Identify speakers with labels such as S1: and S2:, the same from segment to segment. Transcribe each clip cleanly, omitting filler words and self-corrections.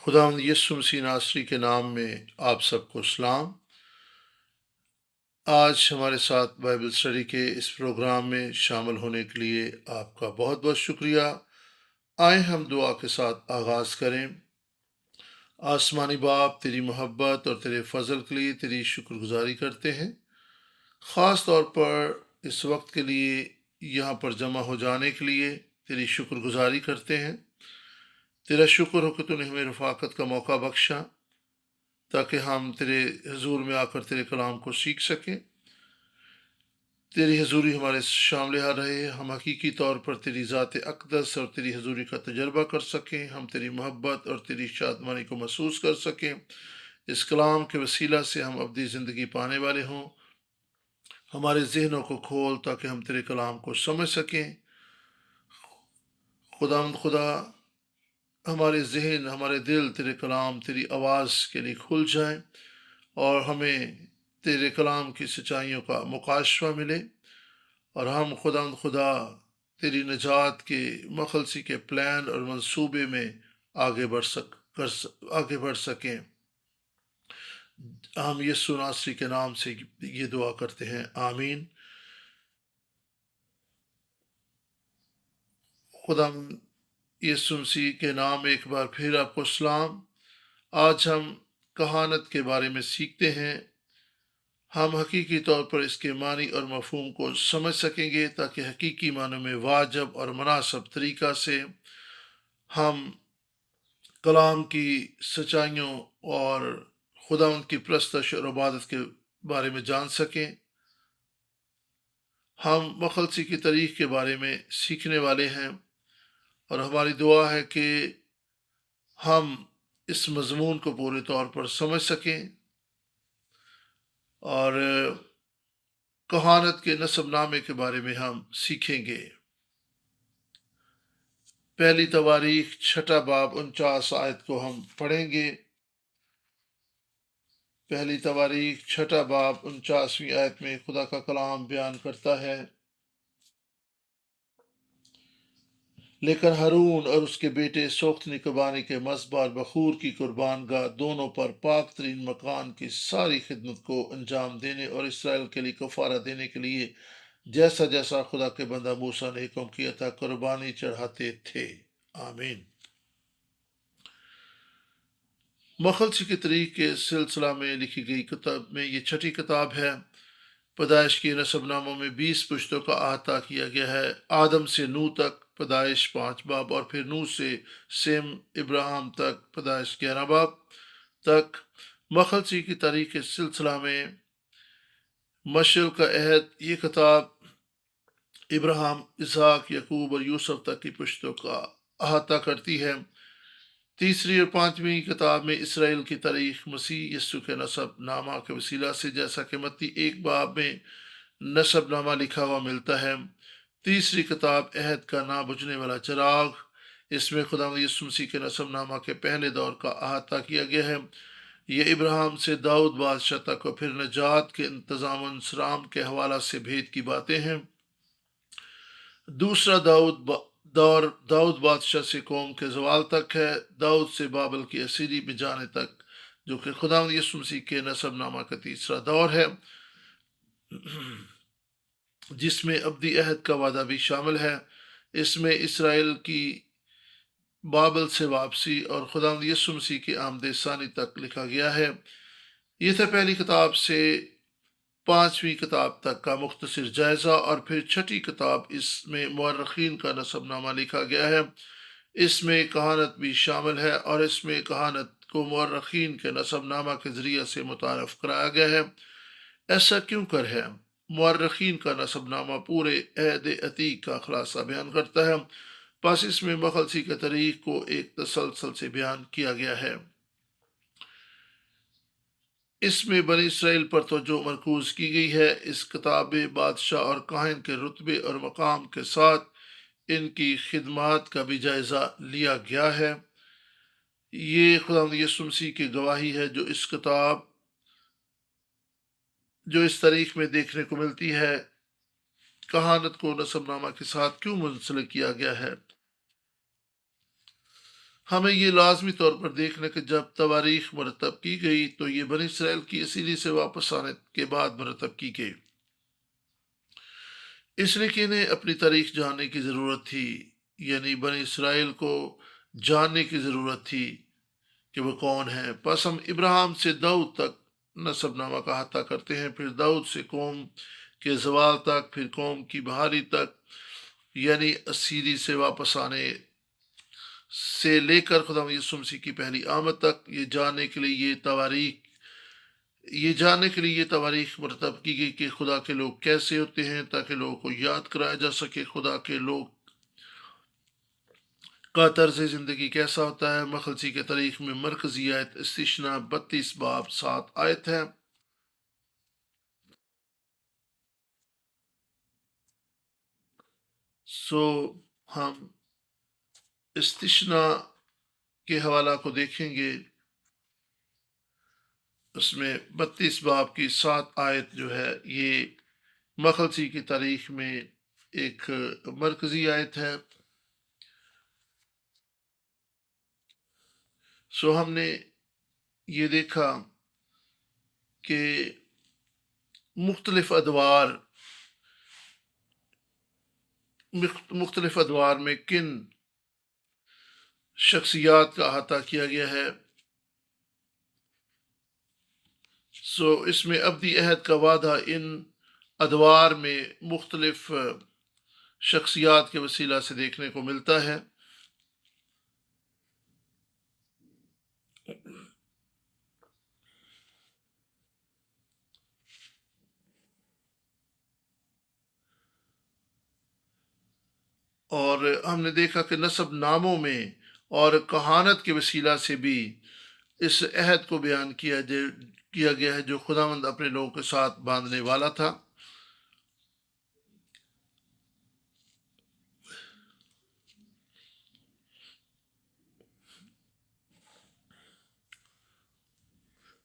S1: خداوند یسوع مسیح ناصری کے نام میں آپ سب کو سلام۔ آج ہمارے ساتھ بائبل اسٹڈی کے اس پروگرام میں شامل ہونے کے لیے آپ کا بہت بہت شکریہ۔ آئیں ہم دعا کے ساتھ آغاز کریں۔ آسمانی باپ، تیری محبت اور تیرے فضل کے لیے تیری شکر گزاری کرتے ہیں، خاص طور پر اس وقت کے لیے یہاں پر جمع ہو جانے کے لیے تیری شکر گزاری کرتے ہیں۔ تیرا شکر ہو کہ تو نے ہمیں رفاقت کا موقع بخشا تاکہ ہم تیرے حضور میں آ کر تیرے کلام کو سیکھ سکیں۔ تیری حضوری ہمارے شامل رہے، ہم حقیقی طور پر تیری ذات اقدس اور تیری حضوری کا تجربہ کر سکیں، ہم تیری محبت اور تیری شادمانی کو محسوس کر سکیں۔ اس کلام کے وسیلہ سے ہم ابدی زندگی پانے والے ہوں۔ ہمارے ذہنوں کو کھول تاکہ ہم تیرے کلام کو سمجھ سکیں۔ خدا ہمارے ذہن، ہمارے دل تیرے کلام، تیری آواز کے لیے کھل جائیں اور ہمیں تیرے کلام کی سچائیوں کا مکاشفہ ملے، اور ہم خدا تیری نجات کے مخلصی کے پلان اور منصوبے میں آگے بڑھ سکیں۔ ہم یسوع ناصری کے نام سے یہ دعا کرتے ہیں، آمین۔ خدا یسوع مسیح کے نام میں ایک بار پھر آپ کو سلام۔ آج ہم کہانت کے بارے میں سیکھتے ہیں۔ ہم حقیقی طور پر اس کے معنی اور مفہوم کو سمجھ سکیں گے تاکہ حقیقی معنوں میں واجب اور مناسب طریقہ سے ہم کلام کی سچائیوں اور خدا ان کی پرستش اور عبادت کے بارے میں جان سکیں۔ ہم مخلصی کی تاریخ کے بارے میں سیکھنے والے ہیں، اور ہماری دعا ہے کہ ہم اس مضمون کو پورے طور پر سمجھ سکیں اور کہانت کے نسب نامے کے بارے میں ہم سیکھیں گے۔ پہلی تواریخ 6 باب 49 آیت کو ہم پڑھیں گے۔ پہلی تواریخ 6 باب 49ویں آیت میں خدا کا کلام بیان کرتا ہے، لیکن ہارون اور اس کے بیٹے سوختنی قربانی کے مذبح اور بخور کی قربان گاہ دونوں پر پاک ترین مکان کی ساری خدمت کو انجام دینے اور اسرائیل کے لیے کفارہ دینے کے لیے جیسا جیسا خدا کے بندہ موسیٰ نے حکم کیا تھا قربانی چڑھاتے تھے۔ آمین۔ مخلصی کی تاریخ کے سلسلہ میں لکھی گئی کتاب میں یہ 6 کتاب ہے۔ پیدائش کے نسب ناموں میں 20 پشتوں کا احاطہ کیا گیا ہے، آدم سے نوح تک پیدائش 5 باب، اور پھر نوح سے سیم ابراہم تک پیدائش 11 باب تک۔ مخلصی کی تاریخ کے سلسلہ میں مشعل کا عہد یہ کتاب ابراہم، اسحاق، یعقوب اور یوسف تک کی پشتوں کا احاطہ کرتی ہے۔ تیسری اور 5ویں کتاب میں اسرائیل کی تاریخ مسیح یسوع کے نسب نامہ کے وسیلہ سے جیسا کہ متی 1 باب میں نسب نامہ لکھا ہوا ملتا ہے۔ تیسری کتاب عہد کا نہ بجھنے والا چراغ، اس میں خدا یسوع مسیح کے نسب نامہ کے پہلے دور کا احاطہ کیا گیا ہے۔ یہ ابراہم سے داؤد بادشاہ تک اور پھر نجات کے انتظام و انصرام کے حوالہ سے بھید کی باتیں ہیں۔ دوسرا داؤد بادشاہ سے قوم کے زوال تک ہے، داؤد سے بابل کی اسیری میں جانے تک، جو کہ خدا یسوع مسیح کے نسب نامہ کا تیسرا دور ہے، جس میں ابدی عہد کا وعدہ بھی شامل ہے۔ اس میں اسرائیل کی بابل سے واپسی اور خدا یسوع مسیح کی آمد ثانی تک لکھا گیا ہے۔ یہ تھا پہلی کتاب سے 5ویں کتاب تک کا مختصر جائزہ، اور پھر 6 کتاب اس میں مورخین کا نسب نامہ لکھا گیا ہے۔ اس میں کہانت بھی شامل ہے، اور اس میں کہانت کو مورخین کے نسب نامہ کے ذریعے سے متعارف کرایا گیا ہے۔ ایسا کیوں کر ہے؟ مورخین کا نسب نامہ پورے عہد عتیق کا خلاصہ بیان کرتا ہے، پس اس میں مخلصی کے تاریخ کو ایک تسلسل سے بیان کیا گیا ہے۔ اس میں بنی اسرائیل پر توجہ مرکوز کی گئی ہے۔ اس کتاب بادشاہ اور کاہن کے رتبے اور مقام کے ساتھ ان کی خدمات کا بھی جائزہ لیا گیا ہے۔ یہ خدا یسوع مسیح کی گواہی ہے جو اس تاریخ میں دیکھنے کو ملتی ہے۔ کہانت کو نسب نامہ کے ساتھ کیوں منسلک کیا گیا ہے؟ ہمیں یہ لازمی طور پر دیکھنا کہ جب تواریخ مرتب کی گئی تو یہ بنی اسرائیل کی اسیری سے واپس آنے کے بعد مرتب کی گئی، اس لیے کہ انہیں اپنی تاریخ جاننے کی ضرورت تھی، یعنی بنی اسرائیل کو جاننے کی ضرورت تھی کہ وہ کون ہیں۔ پس ہم ابراہیم سے داؤد تک نسب نامہ کا احاطہ کرتے ہیں، پھر داؤد سے قوم کے زوال تک، پھر قوم کی بحالی تک، یعنی اسیری سے واپس آنے سے لے کر خدا یسوع مسیح کی پہلی آمد تک۔ یہ جاننے کے لیے یہ تواریخ مرتب کی گئی کہ خدا کے لوگ کیسے ہوتے ہیں، تاکہ لوگوں کو یاد کرایا جا سکے خدا کے لوگ کا طرز زندگی کیسا ہوتا ہے۔ مخلصی کے تاریخ میں مرکزی آیت استثنا 32 باب 7 آیت ہے۔ سو ہم استثنا کے حوالہ کو دیکھیں گے، اس میں 32 باب کی 7 آیت جو ہے یہ مخلصی کی تاریخ میں ایک مرکزی آیت ہے۔ سو ہم نے یہ دیکھا کہ مختلف ادوار میں کن شخصیات کا احاطہ کیا گیا ہے۔ سو اس میں ابدی عہد کا وعدہ ان ادوار میں مختلف شخصیات کے وسیلہ سے دیکھنے کو ملتا ہے۔ اور ہم نے دیکھا کہ نسب ناموں میں اور کہانت کے وسیلہ سے بھی اس عہد کو بیان کیا گیا ہے جو خداوند اپنے لوگوں کے ساتھ باندھنے والا تھا۔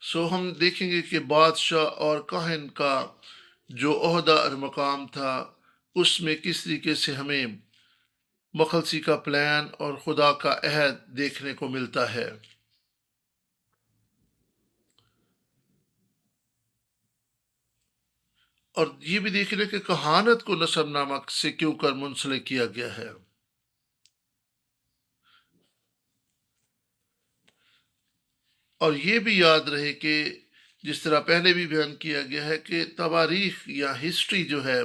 S1: سو ہم دیکھیں گے کہ بادشاہ اور کاہن کا جو عہدہ اور مقام تھا، اس میں کس طریقے سے ہمیں مخلصی کا پلان اور خدا کا عہد دیکھنے کو ملتا ہے۔ اور یہ بھی دیکھ لیں کہ کہانت کو نسب نامہ سے کیوں کر منسلک کیا گیا ہے۔ اور یہ بھی یاد رہے کہ جس طرح پہلے بھی بیان کیا گیا ہے کہ تواریخ یا ہسٹری جو ہے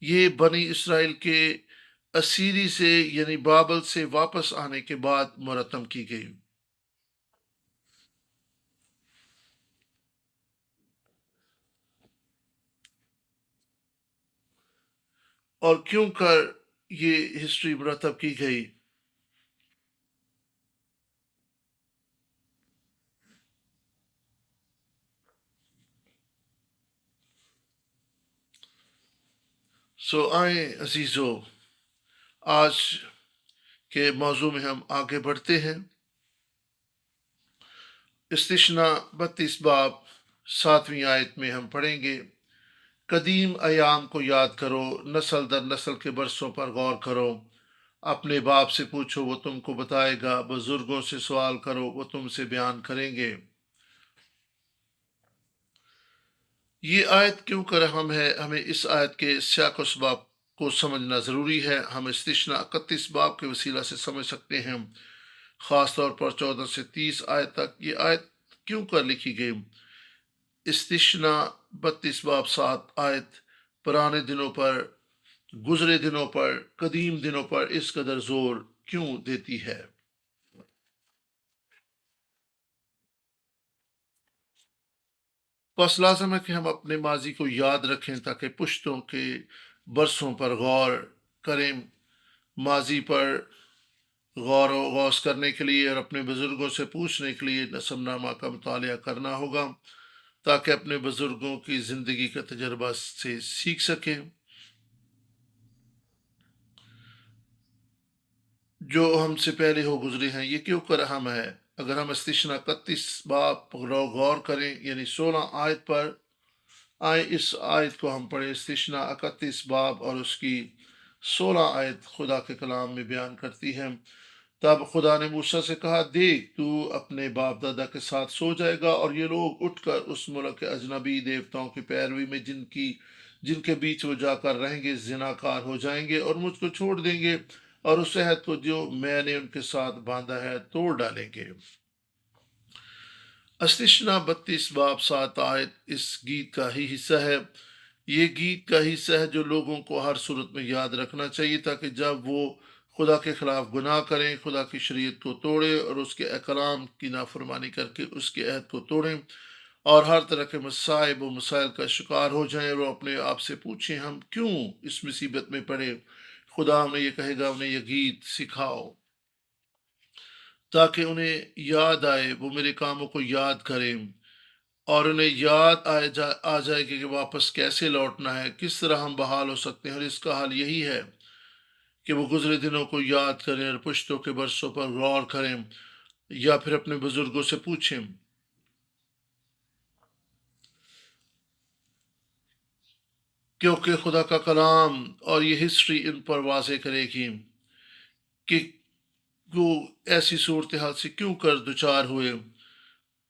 S1: یہ بنی اسرائیل کے اسیری سے یعنی بابل سے واپس آنے کے بعد مرتب کی گئی۔ اور کیوں کر یہ ہسٹری مرتب کی گئی؟ سو آئیں عزیزو، آج کے موضوع میں ہم آگے بڑھتے ہیں۔ استثنا 32 باب 7ویں آیت میں ہم پڑھیں گے، قدیم ایام کو یاد کرو، نسل در نسل کے برسوں پر غور کرو، اپنے باپ سے پوچھو وہ تم کو بتائے گا، بزرگوں سے سوال کرو وہ تم سے بیان کریں گے۔ یہ آیت کیوں کر اہم ہے؟ ہمیں اس آیت کے سیاق و سباق کو سمجھنا ضروری ہے۔ ہم استثنا 31 باب کے وسیلہ سے سمجھ سکتے ہیں، خاص طور پر 14 سے 30 آیت تک یہ آیت کیوں کر لکھی گئی۔ استثنا 32 باب 7 آیت پرانے دنوں پر، گزرے دنوں پر، قدیم دنوں پر اس قدر زور کیوں دیتی ہے؟ بس لازم ہے کہ ہم اپنے ماضی کو یاد رکھیں تاکہ پشتوں کے برسوں پر غور کریں۔ ماضی پر غور و غوص کرنے کے لیے اور اپنے بزرگوں سے پوچھنے کے لیے نسب نامہ کا مطالعہ کرنا ہوگا تاکہ اپنے بزرگوں کی زندگی کا تجربہ سے سیکھ سکیں۔ جو ہم سے پہلے ہو گزرے ہیں یہ کیوں کر اہم ہے؟ اگر ہم استثنا 31 باب پر غور کریں یعنی 16 آیت پر آئیں، اس آیت کو ہم پڑھیں۔ استثنا 31 باب اور اس کی 16 آیت خدا کے کلام میں بیان کرتی ہے، تب خدا نے موسیٰ سے کہا، دیکھ تو اپنے باپ دادا کے ساتھ سو جائے گا، اور یہ لوگ اٹھ کر اس ملک کے اجنبی دیوتاؤں کی پیروی میں جن کے بیچ وہ جا کر رہیں گے زناکار ہو جائیں گے، اور مجھ کو چھوڑ دیں گے، اور اس عہد کو جو میں نے ان کے ساتھ باندھا ہے توڑ ڈالیں گے۔ استثنا 32 باب 7 آیت اس گیت کا ہی حصہ ہے۔ یہ گیت کا حصہ ہے جو لوگوں کو ہر صورت میں یاد رکھنا چاہیے، تاکہ جب وہ خدا کے خلاف گناہ کریں، خدا کی شریعت کو توڑیں اور اس کے احکام کی نافرمانی کر کے اس کے عہد کو توڑیں اور ہر طرح کے مصائب و مسائل کا شکار ہو جائیں، اور وہ اپنے آپ سے پوچھیں ہم کیوں اس مصیبت میں پڑے۔ خدا انہیں یہ کہے گا، انہیں یہ گیت سکھاؤ تاکہ انہیں یاد آئے، وہ میرے کاموں کو یاد کریں، اور انہیں یاد آ جائے کہ واپس کیسے لوٹنا ہے، کس طرح ہم بحال ہو سکتے ہیں۔ اور اس کا حل یہی ہے کہ وہ گزرے دنوں کو یاد کریں اور پشتوں کے برسوں پر غور کریں، یا پھر اپنے بزرگوں سے پوچھیں، کیونکہ خدا کا کلام اور یہ ہسٹری ان پر واضح کرے گی کہ وہ ایسی صورتحال سے کیوں کر دچار ہوئے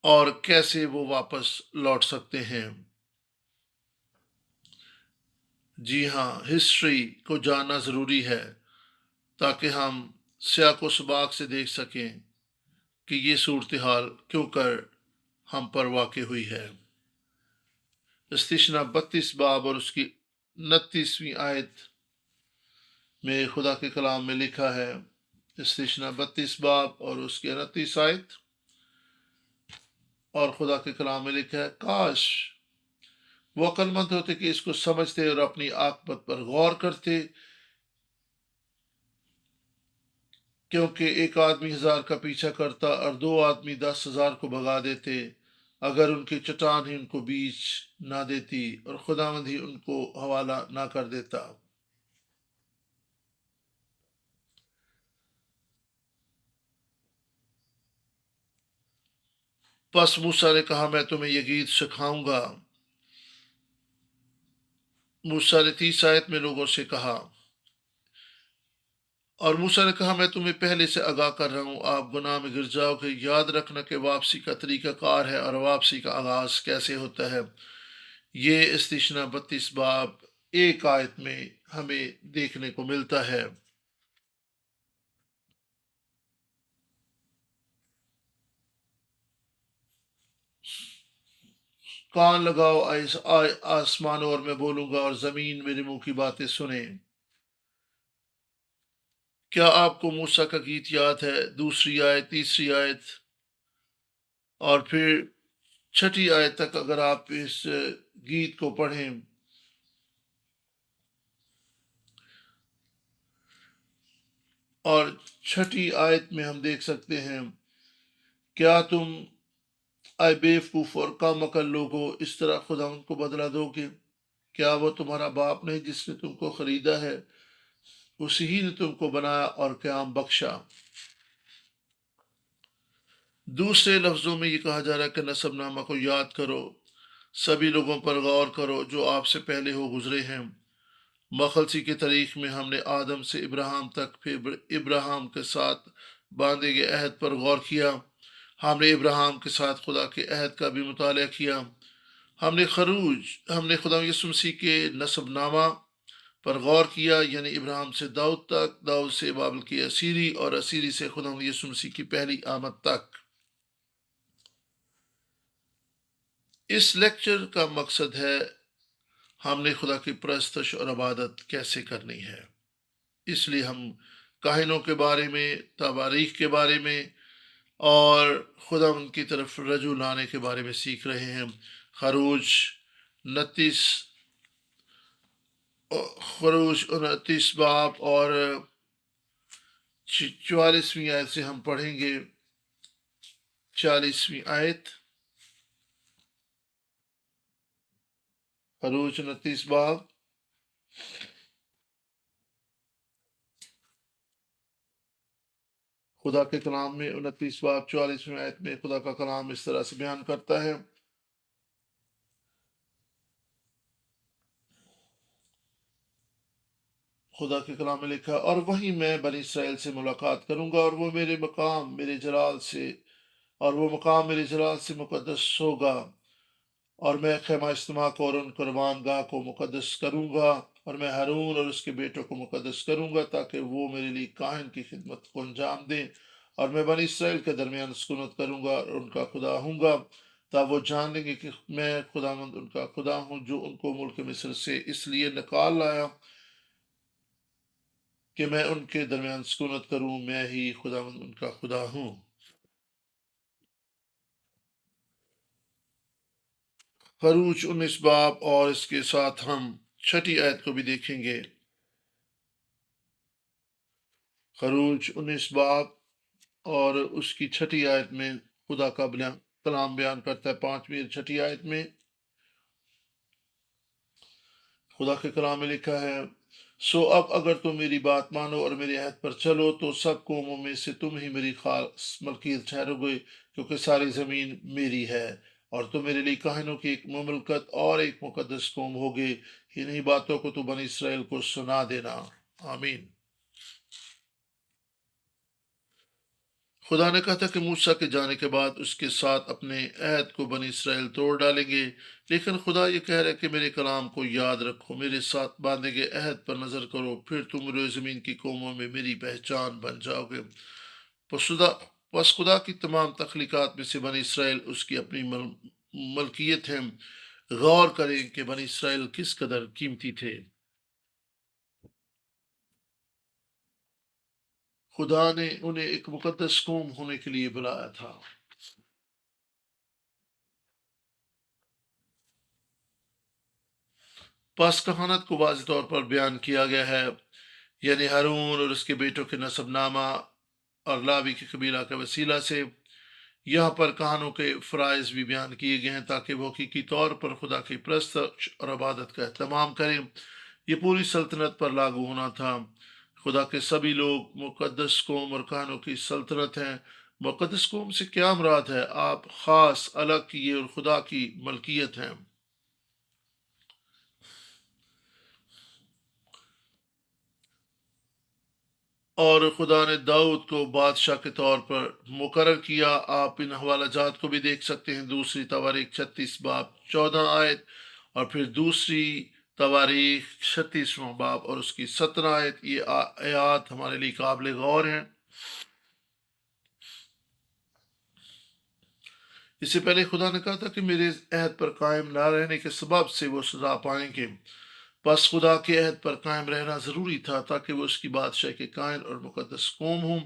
S1: اور کیسے وہ واپس لوٹ سکتے ہیں۔ جی ہاں، ہسٹری کو جاننا ضروری ہے تاکہ ہم سیاق و سباق سے دیکھ سکیں کہ یہ صورتحال کیوں کر ہم پر واقع ہوئی ہے۔ استثنا 32 باب اور اس کی 29ویں آیت میں خدا کے کلام میں لکھا ہے، استثنا 32 باب اور اس کی 29 آیت، اور خدا کے کلام میں لکھا ہے، کاش وہ عقل مند ہوتے کہ اس کو سمجھتے اور اپنی عاقبت پر غور کرتے، کیونکہ ایک آدمی 1000 کا پیچھا کرتا اور 2 آدمی 10,000 کو بھگا دیتے، اگر ان کی چٹان ہی ان کو بیچ نہ دیتی اور خداوند ہی ان کو حوالہ نہ کر دیتا۔ پس موسیٰ نے کہا، میں تمہیں یہ گیت سکھاؤں گا۔ موسیٰ نے 30 آیت میں لوگوں سے کہا، اور موسیٰ نے کہا، میں تمہیں پہلے سے آگاہ کر رہا ہوں، آپ گناہ میں گر جاؤ گے۔ یاد رکھنا کہ واپسی کا طریقہ کار ہے اور واپسی کا آغاز کیسے ہوتا ہے۔ یہ استثنا 32 باب 1 آیت میں ہمیں دیکھنے کو ملتا ہے۔ کان لگاؤ آسمانوں، اور میں بولوں گا، اور زمین میرے منہ کی باتیں سنیں۔ کیا آپ کو موسیٰ کا گیت یاد ہے؟ 2 آیت، 3 آیت اور پھر 6 آیت تک اگر آپ اس گیت کو پڑھیں، اور 6 آیت میں ہم دیکھ سکتے ہیں، کیا تم اے بیوقوف اور کم عقل لوگو اس طرح خدا ان کو بدلہ دو گے؟ کیا وہ تمہارا باپ نہیں جس نے تم کو خریدا ہے؟ اسی ہی نے تم کو بنایا اور قیام بخشا۔ دوسرے لفظوں میں یہ کہا جا رہا ہے کہ نسب نامہ کو یاد کرو، سبھی لوگوں پر غور کرو جو آپ سے پہلے ہو گزرے ہیں۔ مخلصی کی تاریخ میں ہم نے آدم سے ابراہیم تک، پھر ابراہیم کے ساتھ باندھے گئے عہد پر غور کیا۔ ہم نے ابراہیم کے ساتھ خدا کے عہد کا بھی مطالعہ کیا۔ ہم نے خدا یسوع مسیح کے نسب نامہ پر غور کیا، یعنی ابراہیم سے داؤد تک، داؤد سے بابل کی اسیری، اور اسیری سے خدا یسوع مسیح کی پہلی آمد تک۔ اس لیکچر کا مقصد ہے ہم نے خدا کی پرستش اور عبادت کیسے کرنی ہے۔ اس لیے ہم کاہنوں کے بارے میں، تواریخ کے بارے میں، اور خدا ان کی طرف رجوع لانے کے بارے میں سیکھ رہے ہیں۔ خروج 29 باب اور 44ویں آیت سے ہم پڑھیں گے۔ 40ویں آیت، خروج 29 باب خدا کے کلام میں 29 باب 44ویں آیت میں خدا کا کلام اس طرح سے بیان کرتا ہے، خدا کے کلام میں لکھا اور وہیں میں بنی اسرائیل سے ملاقات کروں گا اور وہ مقام میرے جلال سے مقدس ہوگا اور میں خیمہ اجتماع کو اور ان قربان گاہ کو مقدس کروں گا اور میں ہارون اور اس کے بیٹوں کو مقدس کروں گا تاکہ وہ میرے لیے کاہن کی خدمت کو انجام دیں اور میں بنی اسرائیل کے درمیان سکونت کروں گا اور ان کا خدا ہوں گا تب وہ جان لیں گے کہ میں خداوند ان کا خدا ہوں جو ان کو ملک مصر سے اس لیے نکال لایا کہ میں ان کے درمیان سکونت کروں میں ہی خداوند ان کا خدا ہوں۔ خروج 19 باب اور اس کے ساتھ ہم 6 آیت کو بھی دیکھیں گے۔ خروج 19 باب اور اس کی 6 آیت میں خدا کا کلام بیان کرتا ہے۔ 5ویں اور 6 آیت میں خدا کے کلام میں لکھا ہے سو اب اگر تم میری بات مانو اور میرے عہد پر چلو تو سب قوموں میں سے تم ہی میری خاص ملکیت ٹھہرو گے کیونکہ ساری زمین میری ہے اور تم میرے لیے کاہنوں کی ایک مملکت اور ایک مقدس قوم ہوگے۔ انہی باتوں کو تو بنی اسرائیل کو سنا دینا۔ آمین۔ خدا نے کہا تھا کہ موسیٰ کے جانے کے بعد اس کے ساتھ اپنے عہد کو بنی اسرائیل توڑ ڈالیں گے، لیکن خدا یہ کہہ رہا ہے کہ میرے کلام کو یاد رکھو، میرے ساتھ باندھے گئے عہد پر نظر کرو، پھر تم روئے زمین کی قوموں میں میری پہچان بن جاؤ گے۔ پس خدا کی تمام تخلیقات میں سے بنی اسرائیل اس کی اپنی ملکیت ہے۔ غور کریں کہ بنی اسرائیل کس قدر قیمتی تھے۔ خدا نے انہیں ایک مقدس قوم ہونے کے لیے بلایا تھا۔ پس کہانت کو واضح طور پر بیان کیا گیا ہے، یعنی ہارون اور اس کے بیٹوں کے نسب نامہ اور لاوی کے قبیلہ کے وسیلہ سے۔ یہاں پر کہانوں کے فرائض بھی بیان کیے گئے ہیں تاکہ وہ حقیقی طور پر خدا کی پرستش اور عبادت کا اہتمام کریں۔ یہ پوری سلطنت پر لاگو ہونا تھا۔ خدا کے سبھی لوگ مقدس قوم اور کہانوں کی سلطنت ہیں۔ مقدس قوم سے کیا مراد ہے؟ آپ خاص الگ کیے اور خدا کی ملکیت ہیں۔ اور خدا نے داؤد کو بادشاہ کے طور پر مقرر کیا۔ آپ ان حوالہ جات کو بھی دیکھ سکتے ہیں، دوسری تواریخ 36 باب 14 آیت اور پھر دوسری تواریخ 36واں باب اور اس کی 17 آیت۔ یہ آیات ہمارے لیے قابل غور ہیں۔ اس سے پہلے خدا نے کہا تھا کہ میرے عہد پر قائم نہ رہنے کے سبب سے وہ سزا پائیں گے۔ بس خدا کے عہد پر قائم رہنا ضروری تھا تاکہ وہ اس کی بادشاہ کے قائم اور مقدس قوم ہوں۔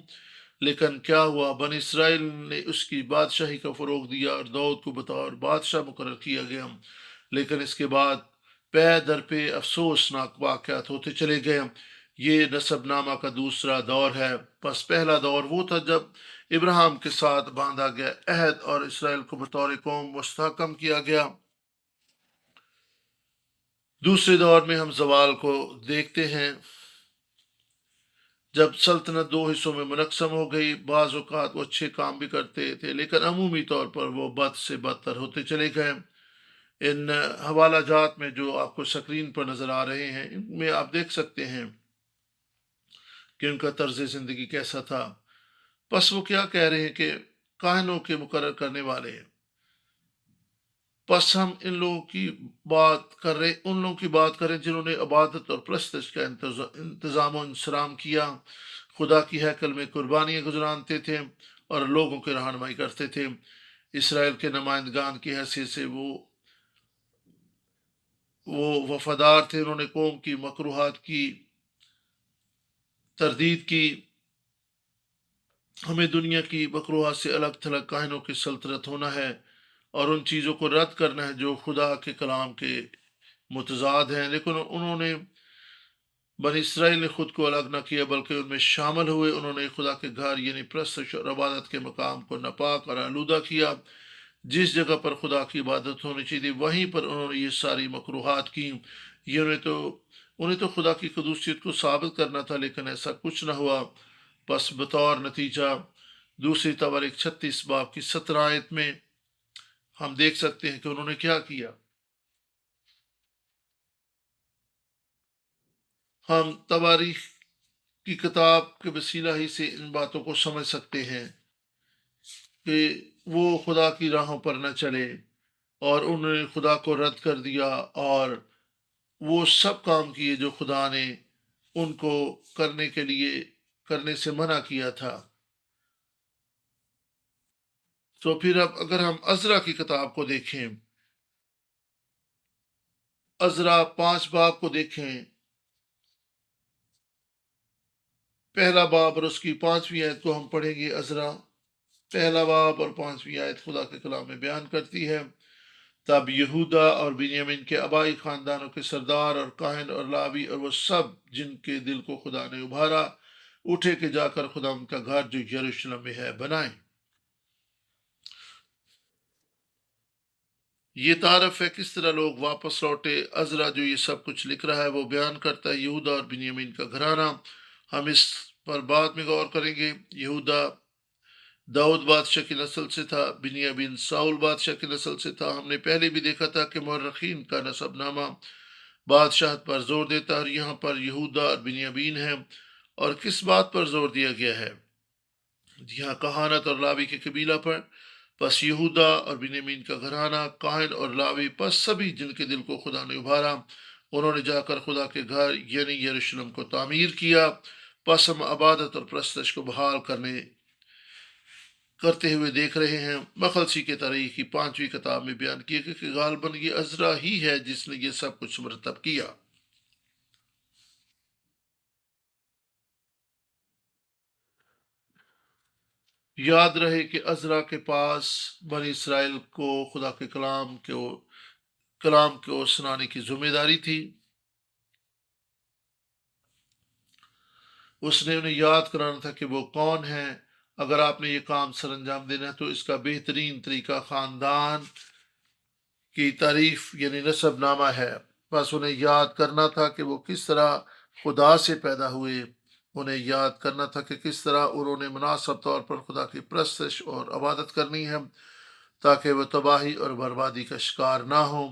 S1: لیکن کیا ہوا؟ بنی اسرائیل نے اس کی بادشاہی کا فروغ دیا اور داؤد کو بطور بادشاہ مقرر کیا گیا، لیکن اس کے بعد پے در پہ افسوسناک واقعات ہوتے چلے گئے۔ یہ نسب نامہ کا دوسرا دور ہے۔ بس پہلا دور وہ تھا جب ابراہیم کے ساتھ باندھا گیا عہد اور اسرائیل کو بطور قوم مستحکم کیا گیا۔ دوسرے دور میں ہم زوال کو دیکھتے ہیں جب سلطنت دو حصوں میں منقسم ہو گئی۔ بعض اوقات وہ اچھے کام بھی کرتے تھے لیکن عمومی طور پر وہ بد سے بدتر ہوتے چلے گئے۔ ان حوالہ جات میں جو آپ کو سکرین پر نظر آ رہے ہیں، ان میں آپ دیکھ سکتے ہیں کہ ان کا طرز زندگی کیسا تھا۔ بس وہ کیا کہہ رہے ہیں کہ کاہنوں کے مقرر کرنے والے ہیں۔ بس ہم ان لوگوں کی بات کریں جنہوں نے عبادت اور پرستش کا انتظام و انصرام کیا، خدا کی ہیکل میں قربانیاں گزرانتے تھے اور لوگوں کی رہنمائی کرتے تھے۔ اسرائیل کے نمائندگان کی حیثیت سے وہ وفادار تھے۔ انہوں نے قوم کی مکروہات کی تردید کی۔ ہمیں دنیا کی مکروہات سے الگ تھلگ کاہنوں کی سلطنت ہونا ہے اور ان چیزوں کو رد کرنا ہے جو خدا کے کلام کے متضاد ہیں۔ لیکن انہوں نے بنی اسرائیل نے خود کو الگ نہ کیا بلکہ ان میں شامل ہوئے۔ انہوں نے خدا کے گھر یعنی پرستش اور عبادت کے مقام کو ناپاک اور آلودہ کیا۔ جس جگہ پر خدا کی عبادت ہونی چاہیے تھی وہیں پر انہوں نے یہ ساری مکروہات کی۔ یہ انہیں تو خدا کی قدوسیت کو ثابت کرنا تھا لیکن ایسا کچھ نہ ہوا۔ بس بطور نتیجہ دوسری تواریخ 36 باب کی 17 آیت میں ہم دیکھ سکتے ہیں کہ انہوں نے کیا کیا۔ ہم تواریخ کی کتاب کے وسیلہ ہی سے ان باتوں کو سمجھ سکتے ہیں کہ وہ خدا کی راہوں پر نہ چلے اور انہوں نے خدا کو رد کر دیا، اور وہ سب کام کیے جو خدا نے ان کو کرنے کے لیے کرنے سے منع کیا تھا۔ تو پھر اب اگر ہم عزرا کی کتاب کو دیکھیں، عزرا 5 باب کو دیکھیں، پہلا باب اور اس کی 5ویں آیت کو ہم پڑھیں گے۔ عزرا پہلا باب اور 5ویں آیت خدا کے کلام میں بیان کرتی ہے: تب یہودا اور بنیامین کے آبائی خاندانوں کے سردار اور کاہن اور لاوی اور وہ سب جن کے دل کو خدا نے ابھارا اٹھے کہ جا کر خدا ان کا گھر جو یروشلم میں ہے بنائیں۔ یہ تعارف ہے کس طرح لوگ واپس لوٹے۔ عزرا جو یہ سب کچھ لکھ رہا ہے وہ بیان کرتا ہے یہودا اور بنیامین کا گھرانہ۔ ہم اس پر بعد میں غور کریں گے۔ یہودا داؤد بادشاہ کی نسل سے تھا، بنیامین ساؤل بادشاہ کی نسل سے تھا۔ ہم نے پہلے بھی دیکھا تھا کہ مورخین کا نسب نامہ بادشاہت پر زور دیتا ہے، اور یہاں پر یہودا اور بنیامین ہے۔ اور کس بات پر زور دیا گیا ہے؟ یہاں کہانت اور لاوی کے قبیلہ پر۔ پس یہودا اور بنیامین کا گھرانہ، کاہن اور لاوی، پس سبھی جن کے دل کو خدا نے ابھارا انہوں نے جا کر خدا کے گھر یعنی یروشلم کو تعمیر کیا۔ پس ہم عبادت اور پرستش کو بحال کرتے ہوئے دیکھ رہے ہیں۔ مخلصی کے تاریخ کی 5ویں کتاب میں بیان کیا گیا کہ غالباً یہ عزرا ہی ہے جس نے یہ سب کچھ مرتب کیا۔ یاد رہے کہ عزرا کے پاس بنی اسرائیل کو خدا کے کلام کو سنانے کی ذمہ داری تھی۔ اس نے انہیں یاد کرانا تھا کہ وہ کون ہیں۔ اگر آپ نے یہ کام سر انجام دینا ہے تو اس کا بہترین طریقہ خاندان کی تعریف یعنی نسب نامہ ہے۔ بس انہیں یاد کرنا تھا کہ وہ کس طرح خدا سے پیدا ہوئے، انہیں یاد کرنا تھا کہ کس طرح انہوں نے مناسب طور پر خدا کی پرستش اور عبادت کرنی ہے تاکہ وہ تباہی اور بربادی کا شکار نہ ہوں۔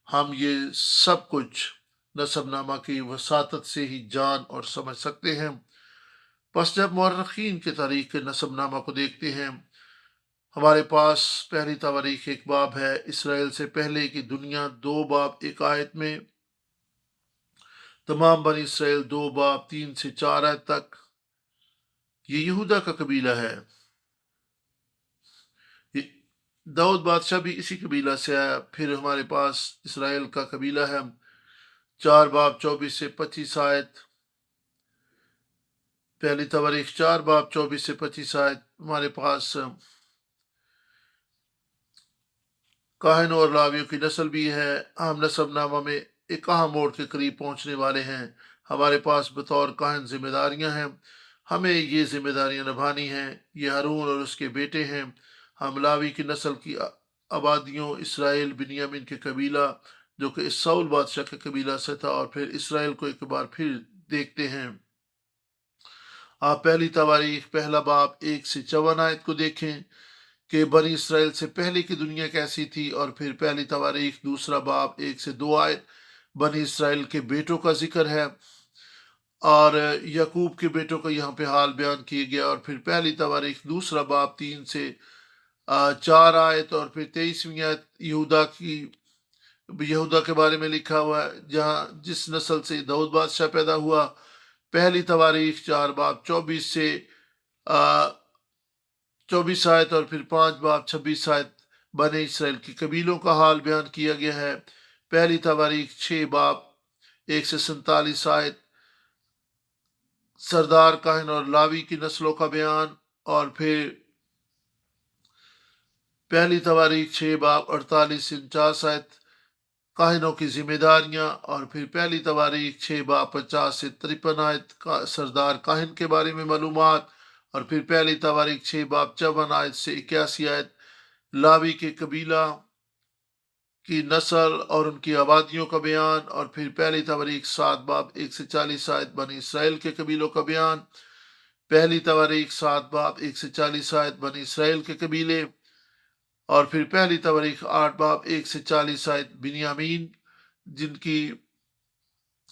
S1: ہم یہ سب کچھ نسب نامہ کی وساطت سے ہی جان اور سمجھ سکتے ہیں۔ پس جب مورخین کے تاریخ کے نسب نامہ کو دیکھتے ہیں، ہمارے پاس پہلی تواریخ 1 باب ہے، اسرائیل سے پہلے کی دنیا 2 باب 1 آیت میں، تمام بنی اسرائیل 2 باب 3 سے 4 آیت تک۔ یہ یہودا کا قبیلہ ہے۔ داؤد بادشاہ بھی اسی قبیلہ سے آیا۔ پھر ہمارے پاس اسرائیل کا قبیلہ ہے، 4 باب 24 سے 25 آیت۔ پہلی تواریخ 4 باب 24 سے 25 آیت۔ ہمارے پاس کاہنوں اور لاویوں کی نسل بھی ہے۔ ہم نسب نامہ میں ایک اہم موڑ کے قریب پہنچنے والے ہیں۔ ہمارے پاس بطور کاہن ذمہ داریاں ہیں، ہمیں یہ ذمہ داریاں نبھانی ہیں۔ یہ ہارون اور اس کے بیٹے ہیں۔ ہم لاوی کی نسل کی آبادیوں اسرائیل بنیامین کے قبیلہ جو کہ ساؤل بادشاہ کے قبیلہ سے تھا، اور پھر اسرائیل کو ایک بار پھر دیکھتے ہیں۔ آپ پہلی تواریخ پہلا باب 1 سے 54 آیت کو دیکھیں کہ بنی اسرائیل سے پہلے کی دنیا کیسی تھی، اور پھر پہلی تواریخ 2 باب 1 سے 2 آیت بنی اسرائیل کے بیٹوں کا ذکر ہے، اور یعقوب کے بیٹوں کا یہاں پہ حال بیان کیے گیا۔ اور پھر پہلی تواریخ 2 باب 3 سے 4 آیت، اور پھر 23ویں آیت یہودا کے بارے میں لکھا ہوا ہے، جہاں جس نسل سے داؤد بادشاہ پیدا ہوا۔ پہلی تواریخ 4 باب 24 سے 24 آیت، اور پھر 5 باب 26 آیت بنی اسرائیل کی قبیلوں کا حال بیان کیا گیا ہے۔ پہلی تواریخ 6 باب 1 سے 47 آیت سردار کاہن اور لاوی کی نسلوں کا بیان، اور پھر پہلی تواریخ 6 باب 48 سے 49 آیت کاہنوں کی ذمہ داریاں، اور پھر پہلی تواریخ 6 باب 50 سے 53 آیت سردار کاہن کے بارے میں معلومات، اور پھر پہلی تواریخ 6 باب 54 آیت سے 81 آیت لاوی کے قبیلہ کی نسل اور ان کی آبادیوں کا بیان، اور پھر پہلی تواریخ 7 باب 1 سے 40 آیت بنی اسرائیل کے قبیلوں کا بیان، پہلی تواریخ 7 باب 1 سے 40 آیت بنی اسرائیل کے قبیلے، اور پھر پہلی تواریخ 8 باب 1 سے 40 آیت بنیامین جن کی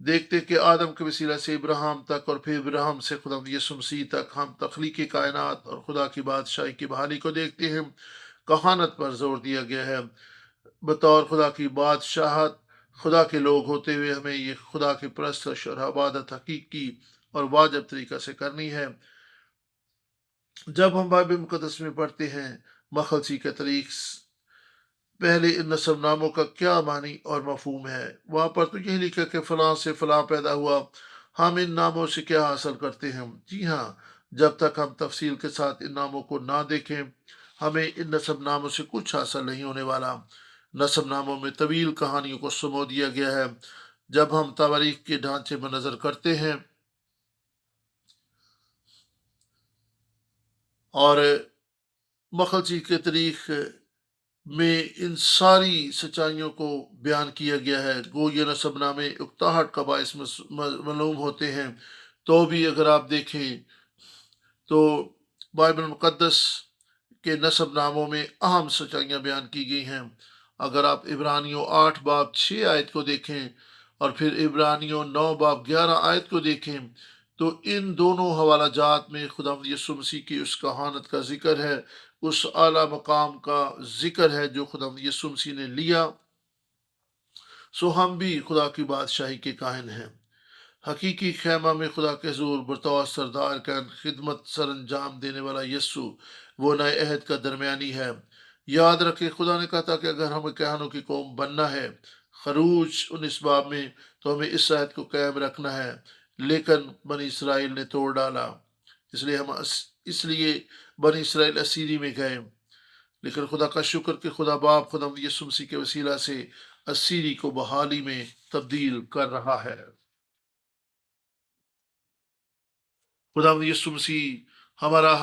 S1: دیکھتے کہ آدم کے وسیلہ سے ابراہیم تک اور پھر ابراہیم سے خدا یسوع مسیح تک ہم تخلیقی کائنات اور خدا کی بادشاہی کی بحالی کو دیکھتے ہیں۔ کہانت پر زور دیا گیا ہے۔ بطور خدا کی بادشاہت خدا کے لوگ ہوتے ہوئے ہمیں یہ خدا کی پرستش اور عبادت حقیقی اور واجب طریقہ سے کرنی ہے۔ جب ہم بائبل مقدس میں پڑھتے ہیں مخلصی کے طریق پہلے ان نسب ناموں کا کیا معنی اور مفہوم ہے، وہاں پر تو یہی لکھا کہ فلاں سے فلاں پیدا ہوا، ہم ان ناموں سے کیا حاصل کرتے ہیں؟ جی ہاں، جب تک ہم تفصیل کے ساتھ ان ناموں کو نہ دیکھیں ہمیں ان نسب ناموں سے کچھ حاصل نہیں ہونے والا۔ نسب ناموں میں طویل کہانیوں کو سمو دیا گیا ہے۔ جب ہم تواریخ کے ڈھانچے میں نظر کرتے ہیں اور مخلصی کے تاریخ میں ان ساری سچائیوں کو بیان کیا گیا ہے، گو یہ نسب نامے اکتاہٹ کا باعث معلوم ہوتے ہیں، تو بھی اگر آپ دیکھیں تو بائبل مقدس کے نسب ناموں میں اہم سچائیاں بیان کی گئی ہیں۔ اگر آپ عبرانیوں 8 باب 6 آیت کو دیکھیں اور پھر عبرانیوں 9 باب 11 آیت کو دیکھیں تو ان دونوں حوالہ جات میں خدا یسوع مسیح کی اس کہانت کا ذکر ہے، اس اعلیٰ مقام کا ذکر ہے جو خدا یسوع مسیح نے لیا۔ سو ہم بھی خدا کی بادشاہی کے کاہن ہیں۔ حقیقی خیمہ میں خدا کے حضور بطور سردار کا خدمت سر انجام دینے والا یسوع وہ نئے عہد کا درمیانی ہے۔ یاد رکھے خدا نے کہا تھا کہ اگر ہمیں کہانوں کی قوم بننا ہے، خروج 19 باب میں، تو ہمیں اس عہد کو قائم رکھنا ہے، لیکن بنی اسرائیل نے توڑ ڈالا، اس لیے بنی اسرائیل اسیری میں گئے۔ لیکن خدا کا شکر کہ خدا باپ خدا یسوع مسیح کے وسیلہ سے اسیری کو بحالی میں تبدیل کر رہا ہے۔ خدا یسوع مسیح ہمارا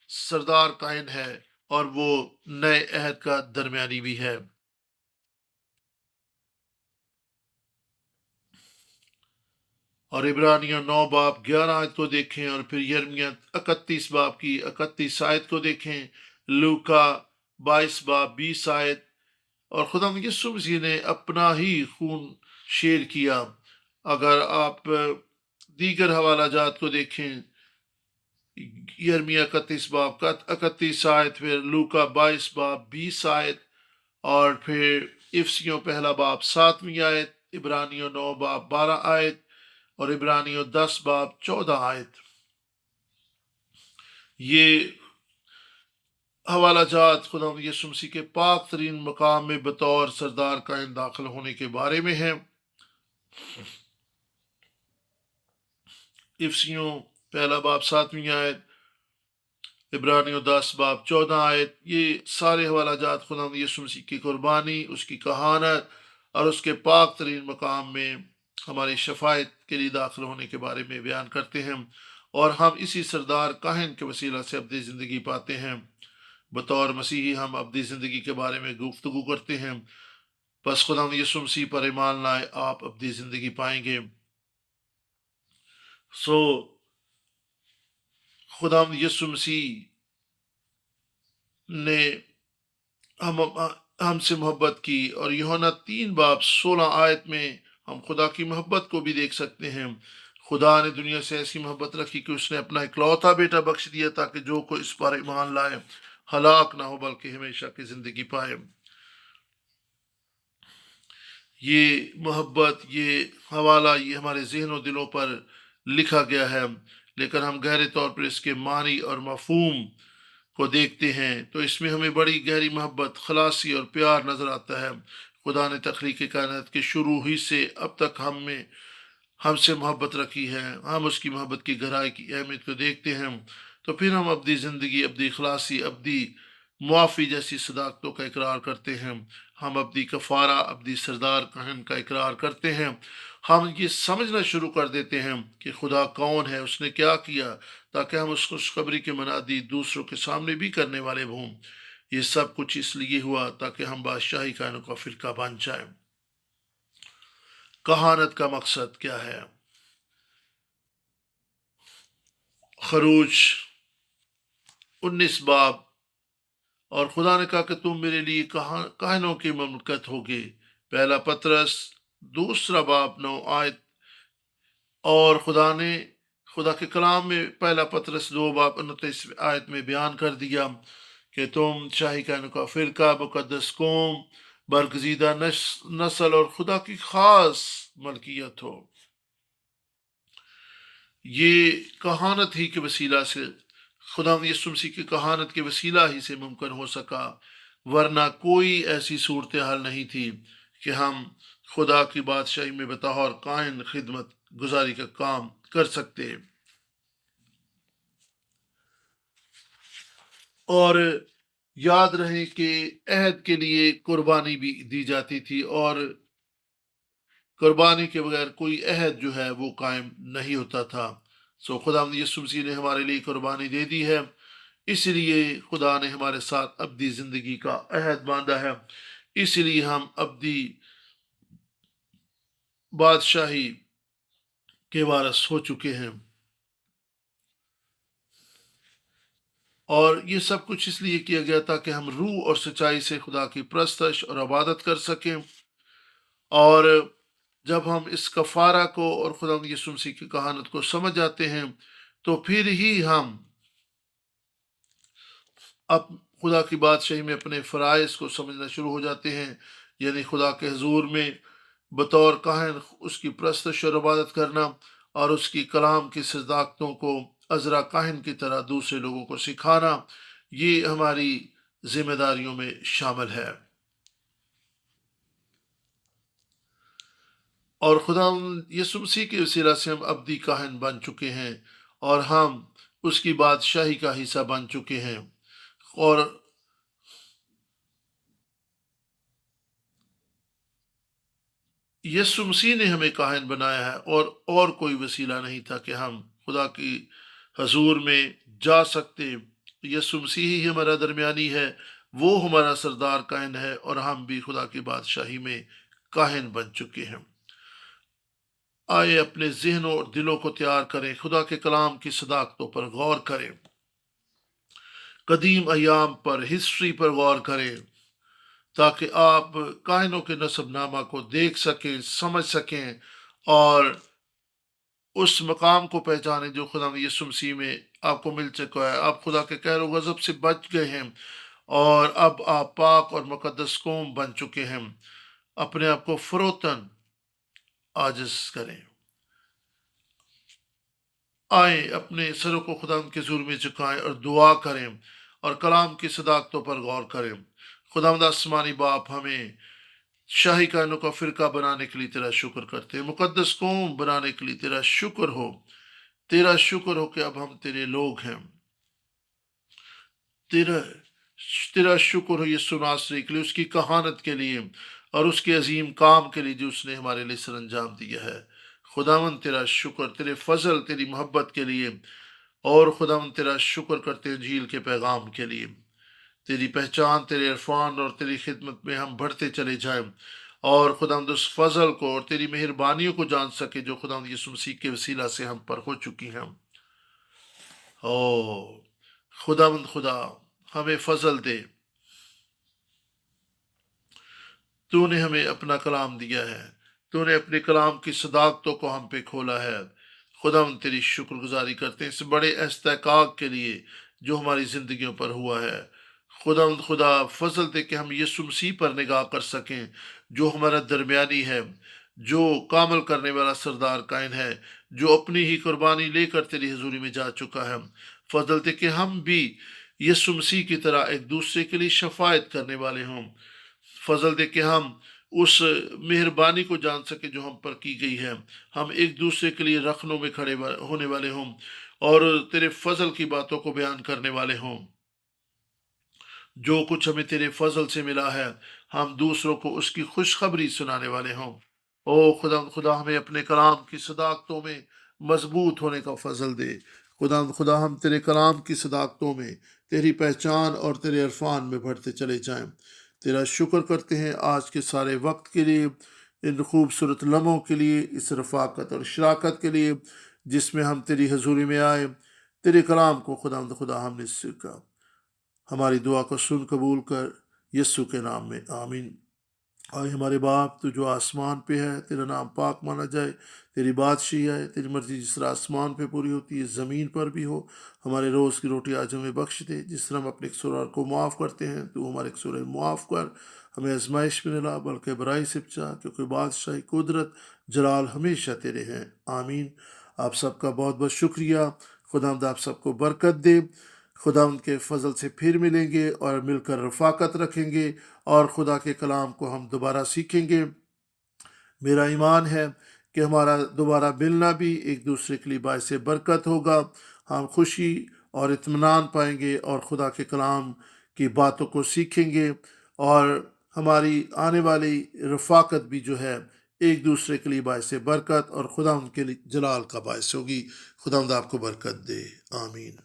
S1: سردار کائن ہے اور وہ نئے عہد کا درمیانی بھی ہے۔ اور عبرانیوں 9 باب 11 آیت کو دیکھیں اور پھر یرمیہ 31 باب کی 31 آیت کو دیکھیں، لوکا 22 باب 20 آیت، اور خدا یسوع مسیح نے اپنا ہی خون شیر کیا۔ اگر آپ دیگر حوالہ جات کو دیکھیں، یرمیہ 31 باب کا 31 آیت، پھر لوکا 22 باب 20 آیت، اور پھر افسیوں پہلا باب 7ویں آیت، عبرانیوں 9 باب 12 آیت اور عبرانیوں 10 باب 14 آیت، یہ حوالہ جات خدا یسوع مسیح کے پاک ترین مقام میں بطور سردار کائن داخل ہونے کے بارے میں ہیں۔ افسیوں پہلا باب 7ویں آیت، عبرانیوں 10 باب 14 آیت، یہ سارے حوالہ جات خدا یسوع مسیح کی قربانی، اس کی کہانت اور اس کے پاک ترین مقام میں ہماری شفاعت کے لیے داخل ہونے کے بارے میں بیان کرتے ہیں، اور ہم اسی سردار کاہن کے وسیلہ سے ابدی زندگی پاتے ہیں۔ بطور مسیحی ہم ابدی زندگی کے بارے میں گفتگو کرتے ہیں، بس خدا یسوع مسیح پر ایمان لائے آپ ابدی زندگی پائیں گے۔ سو خدا یسوع مسیح نے ہم سے محبت کی، اور یوحنا 3 باب 16 آیت میں ہم خدا کی محبت کو بھی دیکھ سکتے ہیں۔ خدا نے دنیا سے ایسی محبت رکھی کہ اس نے اپنا اکلوتا بیٹا بخش دیا تاکہ جو کوئی اس پر ایمان لائے ہلاک نہ ہو بلکہ ہمیشہ کی زندگی پائے۔ یہ محبت، یہ حوالہ، یہ ہمارے ذہن و دلوں پر لکھا گیا ہے، لیکن ہم گہرے طور پر اس کے معنی اور مفہوم کو دیکھتے ہیں تو اس میں ہمیں بڑی گہری محبت، خلاصی اور پیار نظر آتا ہے۔ خدا نے تخلیق کائنات کے شروع ہی سے اب تک ہم سے محبت رکھی ہے۔ ہم اس کی محبت کی گہرائی کی اہمیت کو دیکھتے ہیں تو پھر ہم ابدی زندگی، ابدی خلاصی، ابدی معافی جیسی صداقتوں کا اقرار کرتے ہیں۔ ہم ابدی کفارہ، ابدی سردار کاہن کا اقرار کرتے ہیں۔ ہم یہ سمجھنا شروع کر دیتے ہیں کہ خدا کون ہے، اس نے کیا کیا، تاکہ ہم اس خوشخبری کے منادی دوسروں کے سامنے بھی کرنے والے ہوں۔ یہ سب کچھ اس لیے ہوا تاکہ ہم بادشاہی کائنوں کا فرقہ بن جائیں۔ کہانت کا مقصد کیا ہے؟ خروج 19 باب، اور خدا نے کہا کہ تم میرے لیے کاہنوں کی مملکت ہوگے۔ پہلا پطرس 2 باب 9 آیت، اور خدا کے کلام میں پہلا پطرس 2:29 آیت میں بیان کر دیا کہ تم شاہی کہنوں کا فرقہ، مقدس قوم، برگزیدہ نسل اور خدا کی خاص ملکیت ہو۔ یہ کہانت ہی کے وسیلہ سے، خدا یسوع مسیح کی کہانت کے وسیلہ ہی سے ممکن ہو سکا، ورنہ کوئی ایسی صورتحال نہیں تھی کہ ہم خدا کی بادشاہی میں بطور کائن خدمت گزاری کا کام کر سکتے۔ اور یاد رہے کہ عہد کے لیے قربانی بھی دی جاتی تھی، اور قربانی کے بغیر کوئی عہد جو ہے وہ قائم نہیں ہوتا تھا۔ خدا یسوع مسیح نے ہمارے لیے قربانی دے دی ہے، اس لیے خدا نے ہمارے ساتھ ابدی زندگی کا عہد باندھا ہے، اس لیے ہم ابدی بادشاہی کے وارث ہو چکے ہیں۔ اور یہ سب کچھ اس لیے کیا گیا تھا کہ ہم روح اور سچائی سے خدا کی پرستش اور عبادت کر سکیں، اور جب ہم اس کفارہ کو اور خدا یسوع مسیح کی کہانت کو سمجھ جاتے ہیں تو پھر ہی ہم اب خدا کی بادشاہی میں اپنے فرائض کو سمجھنا شروع ہو جاتے ہیں، یعنی خدا کے حضور میں بطور کاہن اس کی پرستش اور عبادت کرنا، اور اس کی کلام کی صداقتوں کو عذرا کاہن کی طرح دوسرے لوگوں کو سکھانا، یہ ہماری ذمہ داریوں میں شامل ہے۔ اور خدا یسوع مسیح کے وسیلہ سے ہم ابدی کاہن بن چکے ہیں، اور ہم اس کی بادشاہی کا حصہ بن چکے ہیں، اور یسوع مسیح نے ہمیں کاہن بنایا ہے، اور کوئی وسیلہ نہیں تھا کہ ہم خدا کی حضور میں جا سکتے۔ یسوع مسیح ہی ہمارا درمیانی ہے، وہ ہمارا سردار کاہن ہے، اور ہم بھی خدا کی بادشاہی میں کاہن بن چکے ہیں۔ آئے اپنے ذہنوں اور دلوں کو تیار کریں، خدا کے کلام کی صداقتوں پر غور کریں، قدیم ایام پر، ہسٹری پر غور کریں، تاکہ آپ کائنوں کے نسب نامہ کو دیکھ سکیں، سمجھ سکیں، اور اس مقام کو پہچانیں جو خدا یسوع مسیح میں آپ کو مل چکا ہے۔ آپ خدا کے قہر و غضب سے بچ گئے ہیں، اور اب آپ پاک اور مقدس قوم بن چکے ہیں۔ اپنے آپ کو فروتن عاجز کریں، آئیں اپنے سروں کو خدا کے حضور میں جھکائیں اور دعا کریں، اور کلام کی صداقتوں پر غور کریں۔ خداوند آسمانی باپ، ہمیں شاہی کائنوں کا فرقہ بنانے کے لیے تیرا شکر کرتے ہیں، مقدس قوم بنانے کے لیے تیرا شکر ہو، تیرا شکر ہو کہ اب ہم تیرے لوگ ہیں۔ تیرا تیرا شکر ہو یسوع ناصری کے لیے، اس کی کہانت کے لیے، اور اس کے عظیم کام کے لیے جو اس نے ہمارے لیے سر انجام دیا ہے۔ خداوند تیرا شکر، تیرے فضل، تیری محبت کے لیے، اور خداوند تیرا شکر کرتے ہیں انجیل کے پیغام کے لیے۔ تیری پہچان، تیرے عرفان اور تیری خدمت میں ہم بڑھتے چلے جائیں، اور خداوند اس فضل کو اور تیری مہربانیوں کو جان سکے جو خداوند یسوع مسیح کے وسیلہ سے ہم پر ہو چکی ہیں۔ او خداوند خدا، ہمیں فضل دے، تو نے ہمیں اپنا کلام دیا ہے، تو نے اپنے کلام کی صداقتوں کو ہم پہ کھولا ہے۔ خداوند تیری شکر گزاری کرتے ہیں اس بڑے استحقاق کے لیے جو ہماری زندگیوں پر ہوا ہے۔ خداوند خدا، فضل دے کہ ہم یسوع مسیح پر نگاہ کر سکیں جو ہمارا درمیانی ہے، جو کامل کرنے والا سردار کائن ہے، جو اپنی ہی قربانی لے کر تیری حضوری میں جا چکا ہے۔ فضل دے کہ ہم بھی یسوع مسیح کی طرح ایک دوسرے کے لیے شفاعت کرنے والے ہوں۔ فضل دے کہ ہم اس مہربانی کو جان سکے جو ہم پر کی گئی ہے، ہم ایک دوسرے کے لیے رخنوں میں کھڑے ہونے والے ہوں، اور تیرے فضل کی باتوں کو بیان کرنے والے ہوں۔ جو کچھ ہمیں تیرے فضل سے ملا ہے، ہم دوسروں کو اس کی خوشخبری سنانے والے ہوں۔ او خدا خدا، ہمیں اپنے کلام کی صداقتوں میں مضبوط ہونے کا فضل دے۔ خدا خدا، ہم تیرے کلام کی صداقتوں میں، تیری پہچان اور تیرے عرفان میں بڑھتے چلے جائیں۔ تیرا شکر کرتے ہیں آج کے سارے وقت کے لیے، ان خوبصورت لمحوں کے لیے، اس رفاقت اور شراکت کے لیے جس میں ہم تیری حضوری میں آئے، تیرے کلام کو خدا ہم نے سیکھا۔ ہماری دعا کو سن قبول کر، یسوع کے نام میں، آمین۔ آئے ہمارے باپ تو جو آسمان پہ ہے، تیرا نام پاک مانا جائے، تیری بادشاہی آئے، تیری مرضی جس طرح آسمان پہ پوری ہوتی ہے زمین پر بھی ہو۔ ہمارے روز کی روٹی آج ہمیں بخش دے، جس طرح ہم اپنے قصوروار کو معاف کرتے ہیں تو ہمارے قصور معاف کر۔ ہمیں آزمائش میں نہ لا بلکہ برائی سے بچا، کیونکہ بادشاہی، قدرت، جلال ہمیشہ تیرے ہیں، آمین۔ آپ سب کا بہت بہت شکریہ۔ خداوند آپ سب کو برکت دے۔ خدا ان کے فضل سے پھر ملیں گے اور مل کر رفاقت رکھیں گے، اور خدا کے کلام کو ہم دوبارہ سیکھیں گے۔ میرا ایمان ہے کہ ہمارا دوبارہ ملنا بھی ایک دوسرے کے لیے باعث برکت ہوگا۔ ہم خوشی اور اطمینان پائیں گے اور خدا کے کلام کی باتوں کو سیکھیں گے، اور ہماری آنے والی رفاقت بھی جو ہے ایک دوسرے کے لیے باعث برکت اور خدا ان کے لیے جلال کا باعث ہوگی۔ خدا آپ کو برکت دے، آمین۔